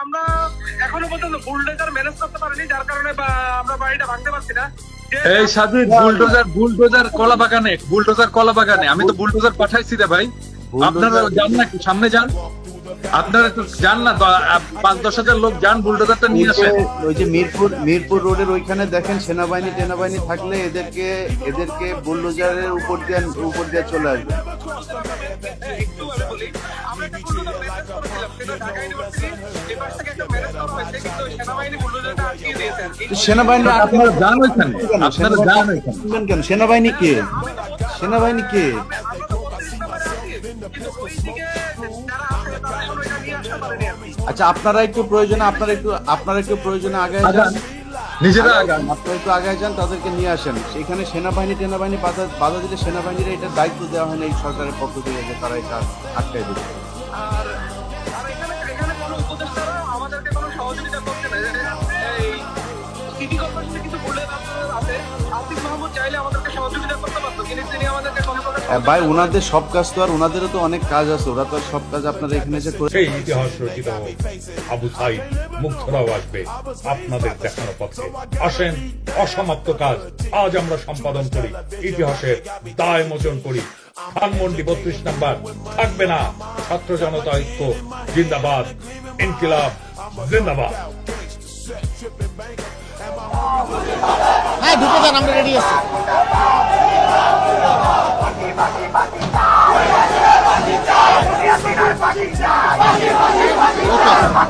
আমরা এখনো পর্যন্ত বুলডোজার ম্যানেজ করতে পারিনি, যার কারণে আমরা বাড়িটা ভাঙতে পারছি না। এই সাজিদ, বুলডোজার কলা বাগানে আমি তো বুলডোজার পাঠাইছি রে ভাই। আপনারা যান না, সামনে যান, আপনারা একটু যান না, 5-10 হাজার লোক যান, বুলডোজারটা নিয়ে আসেন। ওই যে মিরপুর রোডের ওইখানে দেখেন সেনাবাহিনী থাকলে এদেরকে বুলডোজারের উপর দিয়ে চলে আসবে। একটু আমি বলি, আমরা একটা বুলডোজার ম্যানেজ করেছিলাম, সেটা ঢাকা ইউনিভার্সিটি এবার থেকে একটা ম্যানেজ করা হয়েছে, কিন্তু সেনাবাহিনী বুলডোজারটা আটকিয়ে দিয়েছে আর কি। সেনাবাহিনী আপনারা যান ওইখানে, আপনারা যান ওইখানে। কেন সেনাবাহিনী কে? সেনাবাহিনী কে? কিন্তু ওই দিকে যারা আছে তারা এখনো এটা নিয়ে আসতে পারেনি আর কি। আচ্ছা, আপনারা একটু প্রয়োজনে আগে যান, নিজেরা আগান। আপনারা একটু আগে যান, তাদেরকে নিয়ে আসেন। সেখানে সেনাবাহিনী বাধা দিলে সেনাবাহিনীর এটা দায়িত্ব দেওয়া হয় না এই সরকারের পক্ষ থেকে যে তারা এটা আটকায় দেবে। আর এখানে কোনো উপদেষ্টারা আমাদেরকে কোনো সহযোগিতা করছে না। এই সিটি কর্পোরেশনে কিন্তু বলে আছে, আসিফ মাহমুদ চাইলে আমাদেরকে সহযোগিতা করতে পারতো, কিন্তু তিনি আমাদেরকে কোনো প্রকার ভাই, ওনাদের সব কাজ তো আর ওনাদেরও তো অনেক কাজ আছে, ওরা তো আর সব কাজ আপনারা এখানে এসে করে। সেই ইতিহাস রচিত আবু সাইদ মুগ্ধরাও আসবে আপনাদের দেখানো পথে। আসেন, অসমাপ্ত কাজ আজ আমরা সম্পাদন করি, ইতিহাসের দায় মোচন করি। ধানমন্ডি 32 নাম্বার থাকবে না। ছাত্র জনতা ঐক্য জিন্দাবাদ, ইনকিলাব জিন্দাবাদ। হ্যাঁ, ঢুকে যান, আমরা রেডি আছি। ওকে।